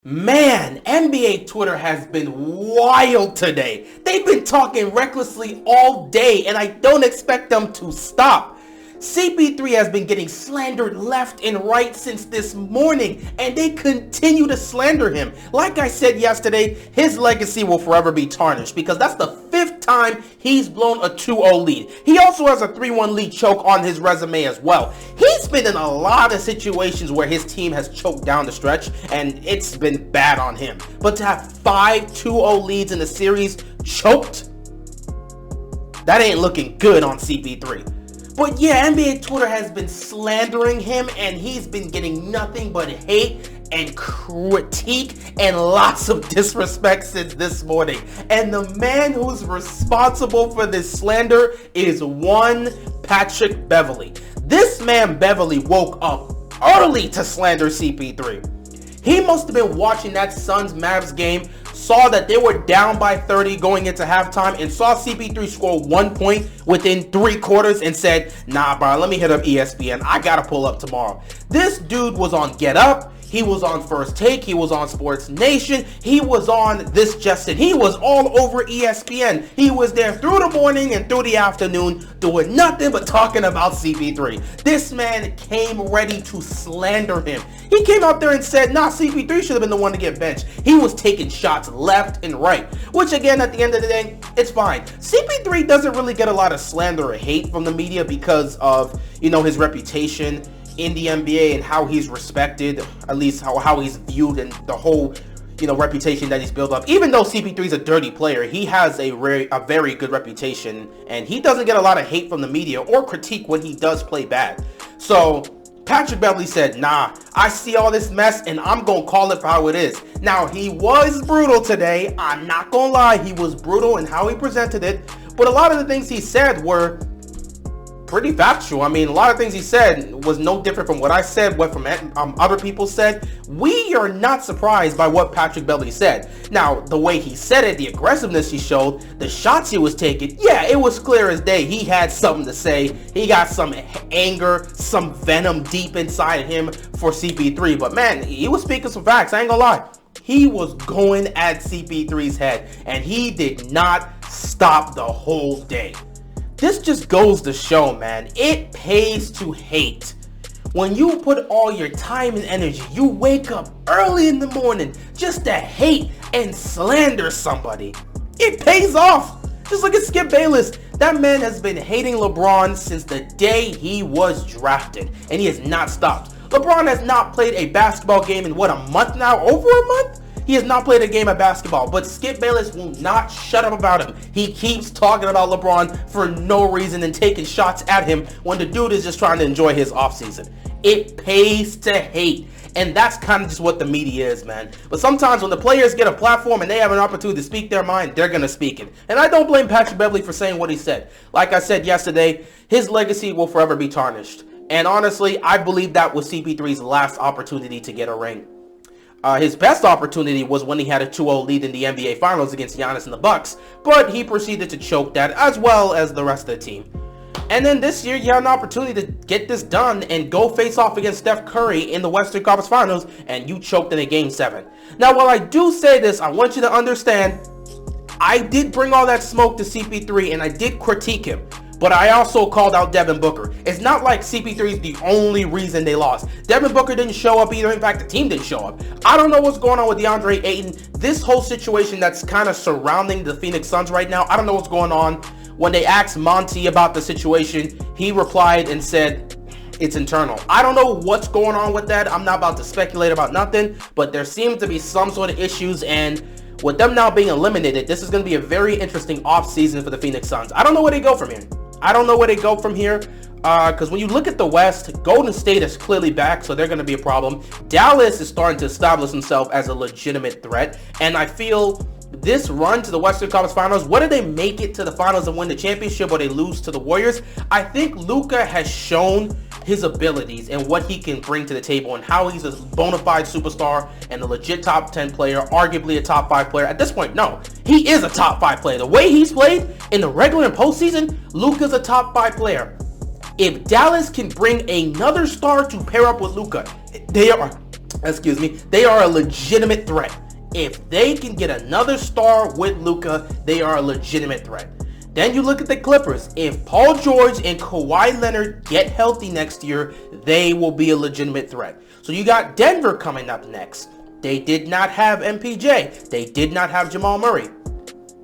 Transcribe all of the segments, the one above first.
Man, NBA Twitter has been wild today. They've been talking recklessly all day, and I don't expect them to stop. CP3 has been getting slandered left and right since this morning, and they continue to slander him. Like I said yesterday, his legacy will forever be tarnished because that's the 5th time he's blown a 2-0 lead. He also has a 3-1 lead choke on his resume as well. He's been in a lot of situations where his team has choked down the stretch, and it's been bad on him. But to have 5 2-0 leads in the series choked, that ain't looking good on CP3. But yeah, NBA Twitter has been slandering him, and he's been getting nothing but hate and critique and lots of disrespect since this morning. And the man who's responsible for this slander is one Patrick Beverley. This man Beverley woke up early to slander CP3. He must have been watching that Suns Mavs game, saw that they were down by 30 going into halftime, and saw CP3 score 1 point within 3 quarters and said, nah bro, let me hit up ESPN. I gotta pull up tomorrow. This dude was on Get Up. He was on First Take. He was on Sports Nation. He was on This Justin. He was all over ESPN. He was there through the morning and through the afternoon doing nothing but talking about CP3. This man came ready to slander him. He came out there and said, nah, CP3 should have been the one to get benched. He was taking shots left and right, which again, at the end of the day, it's fine. CP3 doesn't really get a lot of slander or hate from the media because of, his reputation in the NBA and how he's respected, at least how he's viewed, and the whole reputation that he's built up. Even though CP3 is a dirty player, he has a very good reputation, and he doesn't get a lot of hate from the media or critique when he does play bad. So Patrick Beverley said, nah, I see all this mess and I'm gonna call it for how it is. Now, he was brutal today. I'm not gonna lie, he was brutal in how he presented it, but a lot of the things he said were pretty factual. I mean, a lot of things he said was no different from what I said, what from other people said. We are not surprised by what Patrick Beverley said. Now, the way he said it, the aggressiveness he showed, the shots he was taking, yeah, it was clear as day. He had something to say. He got some anger, some venom deep inside him for CP3. But man, he was speaking some facts. I ain't gonna lie. He was going at CP3's head, and he did not stop the whole day. This just goes to show, man, it pays to hate. When you put all your time and energy, you wake up early in the morning just to hate and slander somebody. It pays off. Just look at Skip Bayless. That man has been hating LeBron since the day he was drafted, and he has not stopped. LeBron has not played a basketball game in a month now? Over a month? He has not played a game of basketball, but Skip Bayless will not shut up about him. He keeps talking about LeBron for no reason and taking shots at him when the dude is just trying to enjoy his offseason. It pays to hate, and that's kind of just what the media is, man. But sometimes when the players get a platform and they have an opportunity to speak their mind, they're going to speak it. And I don't blame Patrick Beverley for saying what he said. Like I said yesterday, his legacy will forever be tarnished. And honestly, I believe that was CP3's last opportunity to get a ring. His best opportunity was when he had a 2-0 lead in the NBA Finals against Giannis and the Bucks, but he proceeded to choke that as well as the rest of the team. And then this year, you had an opportunity to get this done and go face off against Steph Curry in the Western Conference Finals, and you choked in a Game 7. Now, while I do say this, I want you to understand, I did bring all that smoke to CP3, and I did critique him. But I also called out Devin Booker. It's not like CP3 is the only reason they lost. Devin Booker didn't show up either. In fact, the team didn't show up. I don't know what's going on with DeAndre Ayton. This whole situation that's kind of surrounding the Phoenix Suns right now, I don't know what's going on. When they asked Monty about the situation, he replied and said, it's internal. I don't know what's going on with that. I'm not about to speculate about nothing, but there seems to be some sort of issues, and with them now being eliminated, this is going to be a very interesting offseason for the Phoenix Suns. I don't know where they go from here. Because when you look at the West, Golden State is clearly back, so they're going to be a problem. Dallas is starting to establish himself as a legitimate threat, and I feel this run to the Western Conference Finals, whether they make it to the finals and win the championship or they lose to the Warriors, I think Luka has shown his abilities and what he can bring to the table and how he's a bona fide superstar and a legit top 10 player, arguably a top 5 player. At this point, no, he is a top 5 player. The way he's played in the regular and postseason, Luka's a top 5 player. If Dallas can bring another star to pair up with Luka, they are excuse me, they are a legitimate threat. If they can get another star with Luka, they are a legitimate threat. Then you look at the Clippers. If Paul George and Kawhi Leonard get healthy next year, they will be a legitimate threat. So you got Denver coming up next. They did not have MPJ. They did not have Jamal Murray.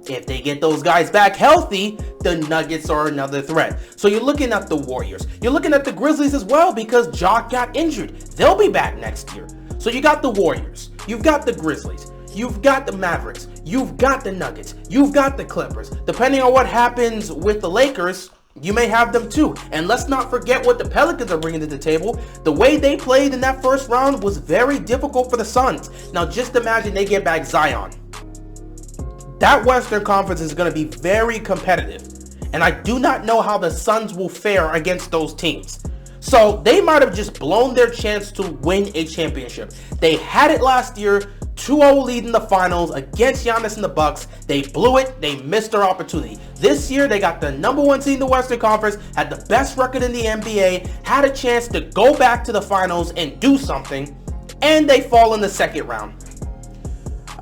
If they get those guys back healthy, the Nuggets are another threat. So you're looking at the Warriors. You're looking at the Grizzlies as well because Jock got injured. They'll be back next year. So you got the Warriors. You've got the Grizzlies. You've got the Mavericks. You've got the Nuggets. You've got the Clippers. Depending on what happens with the Lakers, you may have them too. And let's not forget what the Pelicans are bringing to the table. The way they played in that first round was very difficult for the Suns. Now just imagine they get back Zion. That Western Conference is going to be very competitive. And I do not know how the Suns will fare against those teams. So they might have just blown their chance to win a championship. They had it last year, 2-0 lead in the finals against Giannis and the Bucks. They blew it. They missed their opportunity. This year, they got the #1 seed in the Western Conference, had the best record in the NBA, had a chance to go back to the finals and do something, and they fall in the second round.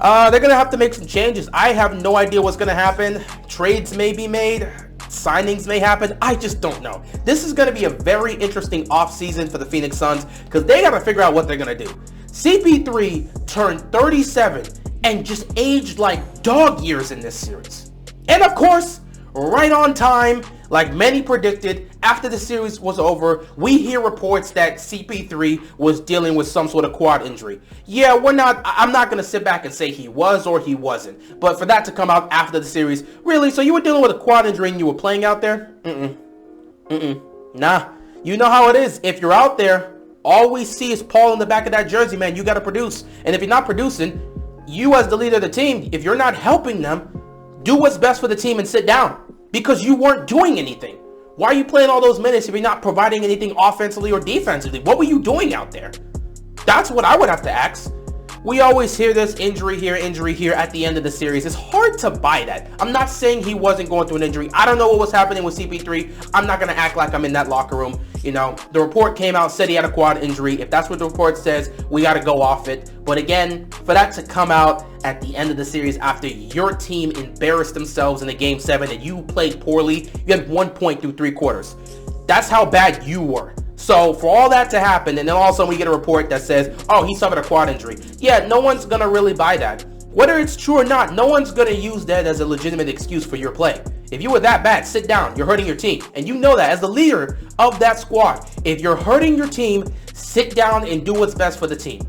They're going to have to make some changes. I have no idea what's going to happen. Trades may be made. Signings may happen. I just don't know. This is going to be a very interesting offseason for the Phoenix Suns because they got to figure out what they're going to do. CP3 turned 37 and just aged like dog years in this series. And of course, right on time, like many predicted, after the series was over, we hear reports that CP3 was dealing with some sort of quad injury. Yeah, I'm not going to sit back and say he was or he wasn't. But for that to come out after the series, really? So you were dealing with a quad injury and you were playing out there? Nah. You know how it is. If you're out there, all we see is Paul in the back of that jersey, man. You got to produce. And if you're not producing, you as the leader of the team, if you're not helping them, do what's best for the team and sit down. Because you weren't doing anything. Why are you playing all those minutes if you're not providing anything offensively or defensively? What were you doing out there? That's what I would have to ask. We always hear this injury here at the end of the series. It's hard to buy that. I'm not saying he wasn't going through an injury. I don't know what was happening with CP3. I'm not going to act like I'm in that locker room. You know, the report came out, said he had a quad injury. If that's what the report says, we got to go off it. But again, for that to come out at the end of the series after your team embarrassed themselves in the Game 7 and you played poorly, you had 1 point through 3 quarters. That's how bad you were. So for all that to happen, and then all of a sudden we get a report that says, oh, he suffered a quad injury. Yeah, no one's going to really buy that. Whether it's true or not, no one's going to use that as a legitimate excuse for your play. If you were that bad, sit down. You're hurting your team. And you know that as the leader of that squad. If you're hurting your team, sit down and do what's best for the team.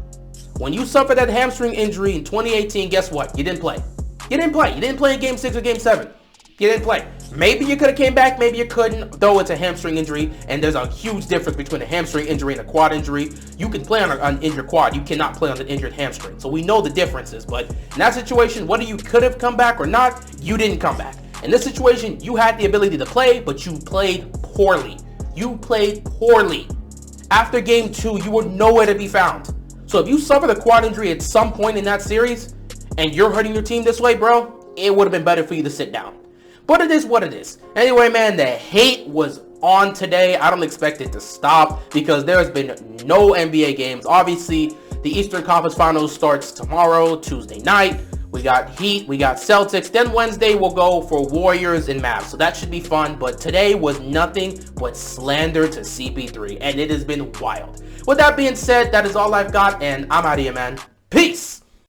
When you suffered that hamstring injury in 2018, guess what? You didn't play. You didn't play. You didn't play in Game 6 or Game 7. You didn't play. Maybe you could have came back, maybe you couldn't, though it's a hamstring injury, and there's a huge difference between a hamstring injury and a quad injury. You can play on an injured quad. You cannot play on an injured hamstring. So we know the differences, but in that situation, whether you could have come back or not, you didn't come back. In this situation, you had the ability to play, but you played poorly. You played poorly. After Game 2, you were nowhere to be found. So if you suffered a quad injury at some point in that series, and you're hurting your team this way, bro, it would have been better for you to sit down. But it is what it is. Anyway, man, the hate was on today. I don't expect it to stop because there has been no NBA games. Obviously, the Eastern Conference Finals starts tomorrow, Tuesday night. We got Heat, we got Celtics. Then Wednesday, we'll go for Warriors and Mavs. So that should be fun. But today was nothing but slander to CP3. And it has been wild. With that being said, that is all I've got. And I'm out of here, man. Peace.